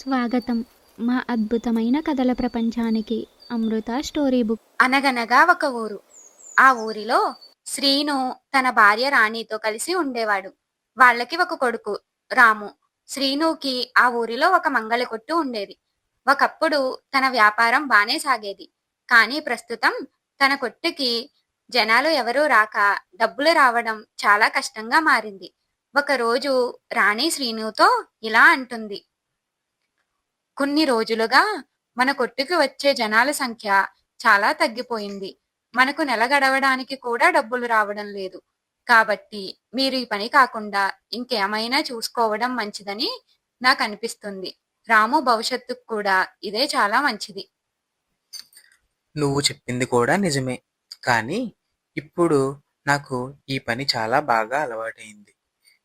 స్వాగతం మా అద్భుతమైన కథల ప్రపంచానికి. అమృత స్టోరీ బుక్. అనగనగా ఒక ఊరు. ఆ ఊరిలో శ్రీను తన భార్య రాణితో కలిసి ఉండేవాడు. వాళ్ళకి ఒక కొడుకు రాము. శ్రీనుకి ఆ ఊరిలో ఒక మంగలి కొట్టు ఉండేది. ఒకప్పుడు తన వ్యాపారం బానే సాగేది. కానీ ప్రస్తుతం తన కొట్టుకి జనాలు ఎవరూ రాక డబ్బులు రావడం చాలా కష్టంగా మారింది. ఒకరోజు రాణి శ్రీనుతో ఇలా అంటుంది: కొన్ని రోజులుగా మన కొట్టుకి వచ్చే జనాల సంఖ్య చాలా తగ్గిపోయింది. మనకు నెల గడవడానికి కూడా డబ్బులు రావడం లేదు. కాబట్టి మీరు ఈ పని కాకుండా ఇంకేమైనా చూసుకోవడం మంచిదని నాకు అనిపిస్తుంది. రాము భవిష్యత్తుకు కూడా ఇదే చాలా మంచిది. నువ్వు చెప్పింది కూడా నిజమే. కానీ ఇప్పుడు నాకు ఈ పని చాలా బాగా అలవాటైంది.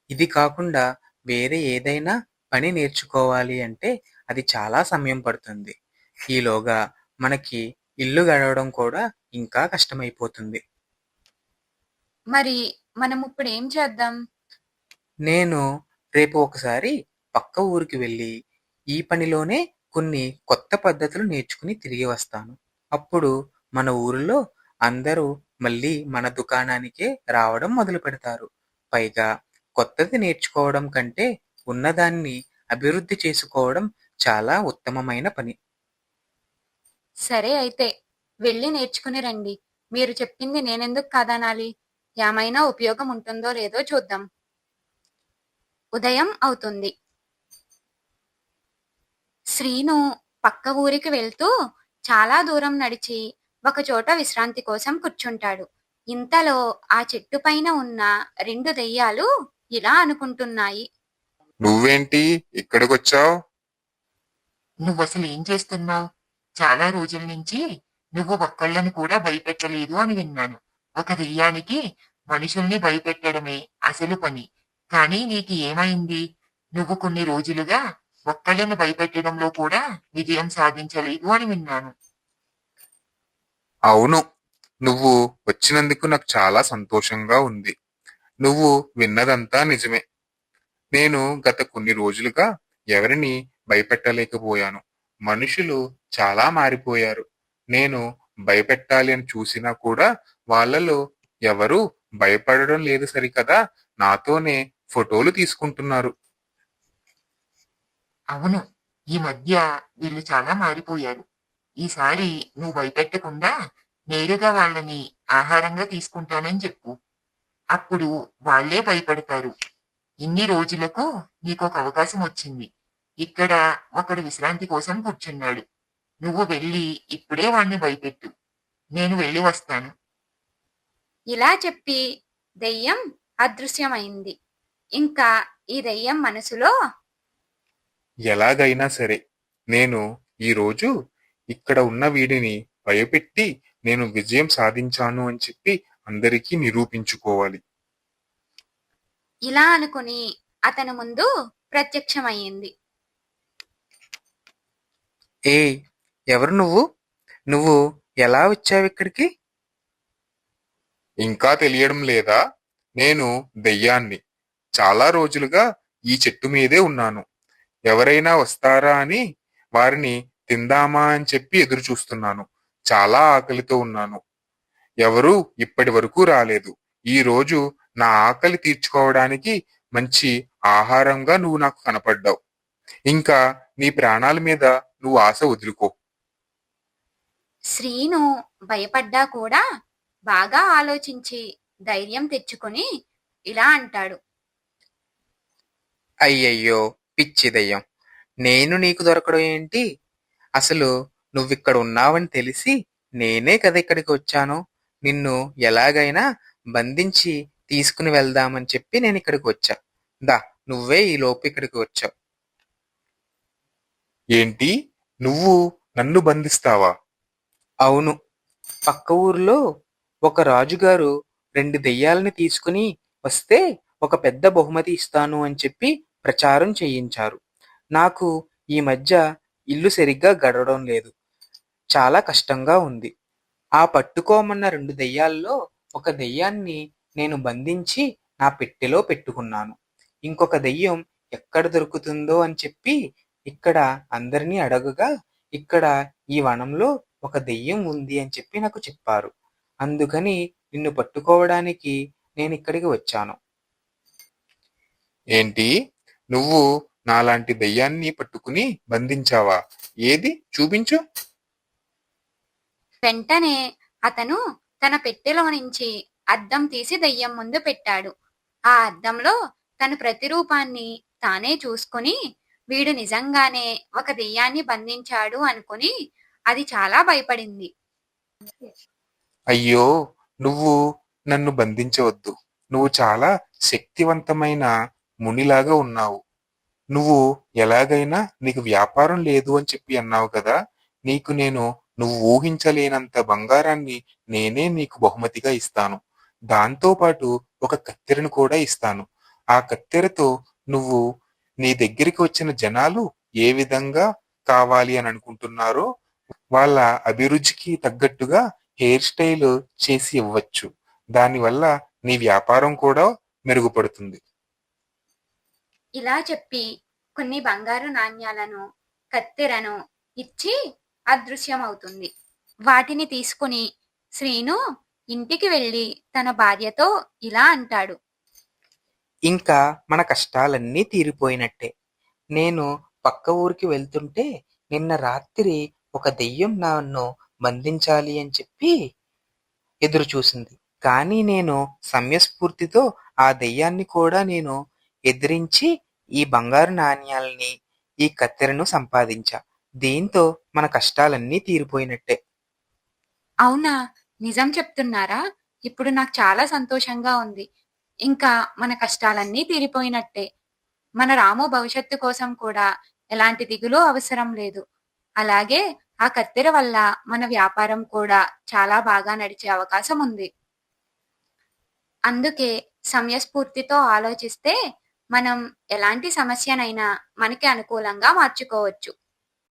ఇది కాకుండా వేరే ఏదైనా పని నేర్చుకోవాలి అంటే అది చాలా సమయం పడుతుంది. ఈలోగా మనకి ఇల్లు గడవడం కూడా ఇంకా కష్టమైపోతుంది. మరి మనం ఇప్పుడు ఏం చేద్దాం? నేను రేపు ఒకసారి పక్క ఊరికి వెళ్ళి ఈ పనిలోనే కొన్ని కొత్త పద్ధతులు నేర్చుకుని తిరిగి వస్తాను. అప్పుడు మన ఊరిలో అందరూ మళ్ళీ మన దుకాణానికే రావడం మొదలు పెడతారు. పైగా కొత్తది నేర్చుకోవడం కంటే ఉన్నదాన్ని అభివృద్ధి చేసుకోవడం చాలా ఉత్తమమైన పని. సరే అయితే వెళ్ళి నేర్చుకుని రండి. మీరు చెప్పింది నేనెందుకు కాదనాలి? ఏమైనా ఉపయోగం ఉంటుందో లేదో చూద్దాం. ఉదయం అవుతుంది. శ్రీను పక్క ఊరికి వెళ్తూ చాలా దూరం నడిచి ఒకచోట విశ్రాంతి కోసం కూర్చుంటాడు. ఇంతలో ఆ చెట్టు పైన ఉన్న రెండు దెయ్యాలు ఇలా అనుకుంటున్నాయి: నువ్వేంటి ఇక్కడికొచ్చావ్? నువ్వసలు ఏం చేస్తున్నావు? చాలా రోజుల నుంచి నువ్వు ఒక్కళ్ళని కూడా భయపెట్టలేదు అని విన్నాను. ఒక దెయ్యానికి మనుషుల్ని భయపెట్టడమే అసలు పని. కానీ నీకు ఏమైంది? నువ్వు కొన్ని రోజులుగా ఒక్కళ్ళని భయపెట్టడంలో కూడా విజయం సాధించలేదు అని విన్నాను. అవును, నువ్వు వచ్చినందుకు నాకు చాలా సంతోషంగా ఉంది. నువ్వు విన్నదంతా నిజమే. నేను గత కొన్ని రోజులుగా ఎవరిని భయపెట్టలేకపోయాను. మనుషులు చాలా మారిపోయారు. నేను భయపెట్టాలి అని చూసినా కూడా వాళ్ళలో ఎవరూ భయపడడం లేదు సరికదా, నాతోనే ఫోటోలు తీసుకుంటున్నారు. అవును, ఈ మధ్య వీళ్ళు చాలా మారిపోయారు. ఈసారి నువ్వు భయపెట్టకుండా నేరుగా వాళ్ళని ఆహారంగా తీసుకుంటానని చెప్పు. అప్పుడు వాళ్ళే భయపడతారు. ఇన్ని రోజులకు నీకొక అవకాశం వచ్చింది. ఇక్కడ ఒకడు విశ్రాంతి కోసం కూర్చున్నాడు. నువ్వు వెళ్ళి ఇప్పుడే వాణ్ణి భయపెట్టు. నేను వెళ్ళి వస్తాను. ఇలా చెప్పి దెయ్యం అదృశ్యమైంది. ఇంకా ఈ దెయ్యం మనసులో: ఎలాగైనా సరే నేను ఈరోజు ఇక్కడ ఉన్న వీడిని భయపెట్టి నేను విజయం సాధించాను అని చెప్పి అందరికీ నిరూపించుకోవాలి. ఇలా అనుకుని అతని ముందు ప్రత్యక్షమయ్యింది. ఏ ఎవరు నువ్వు? నువ్వు ఎలా వచ్చావిక్కడికి? ఇంకా తెలియడం లేదా? నేను దెయ్యాన్ని. చాలా రోజులుగా ఈ చెట్టు మీదే ఉన్నాను. ఎవరైనా వస్తారా అని వారిని తిందామా అని చెప్పి ఎదురు చూస్తున్నాను. చాలా ఆకలితో ఉన్నాను. ఎవరూ ఇప్పటి వరకు రాలేదు. ఈ రోజు నా ఆకలి తీర్చుకోవడానికి మంచి ఆహారంగా నువ్వు నాకు కనపడ్డావు. ఇంకా నీ ప్రాణాల మీద నువ్వు ఆశ వదులుకో. శ్రీను భయపడ్డా కూడా బాగా ఆలోచించి ధైర్యం తెచ్చుకొని ఇలా అంటాడు: అయ్యయ్యో పిచ్చి దెయ్యం, నేను నీకు దొరకడం ఏంటి? అసలు నువ్విక్కడ ఉన్నావని తెలిసి నేనే కదా ఇక్కడికి వచ్చాను. నిన్ను ఎలాగైనా బంధించి తీసుకుని వెళ్దామని చెప్పి నేను ఇక్కడికి వచ్చా. దా, నువ్వే ఈ లోపు ఇక్కడికి వచ్చావు. ఏంటి, నువ్వు నన్ను బంధిస్తావా? అవును, పక్క ఊరిలో ఒక రాజుగారు రెండు దెయ్యాలని తీసుకుని వస్తే ఒక పెద్ద బహుమతి ఇస్తాను అని చెప్పి ప్రచారం చేయించారు. నాకు ఈ మధ్య ఇల్లు సరిగ్గా గడవడం లేదు. చాలా కష్టంగా ఉంది. ఆ పట్టుకోమన్న రెండు దెయ్యాల్లో ఒక దెయ్యాన్ని నేను బంధించి నా పెట్టెలో పెట్టుకున్నాను. ఇంకొక దెయ్యం ఎక్కడ దొరుకుతుందో అని చెప్పి ఇక్కడ అందరినీ అడగగా ఇక్కడ ఈ వనంలో ఒక దెయ్యం ఉంది అని చెప్పి నాకు చెప్పారు. అందుకని నిన్ను పట్టుకోవడానికి నేను ఇక్కడికి వచ్చాను. ఏంటి, నువ్వు నాలాంటి దెయ్యాన్ని పట్టుకుని బంధించావా? ఏది చూపించు. వెంటనే అతను తన పెట్టెలో నుంచి అద్దం తీసి దెయ్యం ముందు పెట్టాడు. ఆ అద్దంలో తన ప్రతిరూపాన్ని తానే చూసుకుని వీడు నిజంగానే ఒక దెయ్యాన్ని బంధించాడు అనుకుని అది చాలా భయపడింది. అయ్యో, నువ్వు నన్ను బంధించవద్దు. నువ్వు చాలా శక్తివంతమైన మునిలాగా ఉన్నావు. నువ్వు ఎలాగైనా నీకు వ్యాపారం లేదు అని చెప్పి అన్నావు కదా. నువ్వు ఊహించలేనంత బంగారాన్ని నేనే నీకు బహుమతిగా ఇస్తాను. దాంతో పాటు ఒక కత్తెరను కూడా ఇస్తాను. ఆ కత్తెరతో నువ్వు నీ దగ్గరికి వచ్చిన జనాలు ఏ విధంగా కావాలి అని అనుకుంటున్నారో వాళ్ళ అభిరుచికి తగ్గట్టుగా హెయిర్ స్టైల్ చేసి ఇవ్వచ్చు. దానివల్ల నీ వ్యాపారం కూడా మెరుగుపడుతుంది. ఇలా చెప్పి కొన్ని బంగారు నాణ్యాలను కత్తెరను ఇచ్చి అదృశ్యమవుతుంది. వాటిని తీసుకుని శ్రీను ఇంటికి వెళ్ళి తన భార్యతో ఇలా అంటాడు. ఇంకా మన కష్టాలన్నీ తీరిపోయినట్టే. నేను పక్క ఊరికి వెళ్తుంటే నిన్న రాత్రి ఒక దెయ్యం నన్ను బంధించాలి అని చెప్పి ఎదురు చూసింది. కానీ నేను సమయస్ఫూర్తితో ఆ దెయ్యాన్ని కూడా నేను ఎదిరించి ఈ బంగారు నాణ్యాలని ఈ కత్తెరను సంపాదించా. దీంతో మన కష్టాలన్నీ తీరిపోయినట్టే. అవునా, నిజం చెప్తున్నారా? ఇప్పుడు నాకు చాలా సంతోషంగా ఉంది. ఇంకా మన కష్టాలన్నీ తీరిపోయినట్టే. మన రాము భవిష్యత్తు కోసం కూడా ఎలాంటి దిగులు అవసరం లేదు. అలాగే ఆ కత్తెర వల్ల మన వ్యాపారం కూడా చాలా బాగా నడిచే అవకాశం ఉంది. అందుకే సమయస్ఫూర్తితో ఆలోచిస్తే మనం ఎలాంటి సమస్యనైనా మనకి అనుకూలంగా మార్చుకోవచ్చు.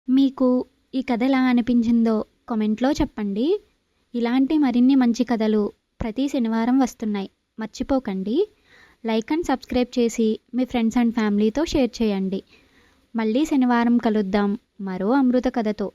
మీకు ఈ కథ ఎలా అనిపించిందో కామెంట్లో చెప్పండి. ఇలాంటి మరిన్ని మంచి కథలు ప్రతి శనివారం వస్తున్నాయి. మర్చిపోకండి. లైక్ అండ్ సబ్స్క్రైబ్ చేసి మీ ఫ్రెండ్స్ అండ్ ఫ్యామిలీతో షేర్ చేయండి. మళ్ళీ శనివారం కలుద్దాం మరో అమృత కథతో.